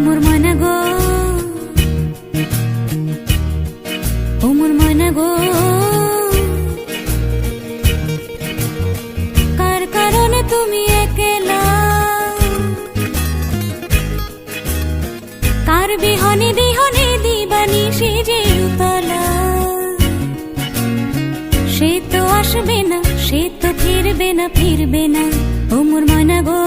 মোর ময়না গো, ও মোর ময়না গো, কার কারণে তুমি একলা, কার বিহনে বিহনে দিবানিশি যে উতলা। সে তো আসবে না, সে তো ফিরবে না, ফিরবে না, ও মোর ময়না গো।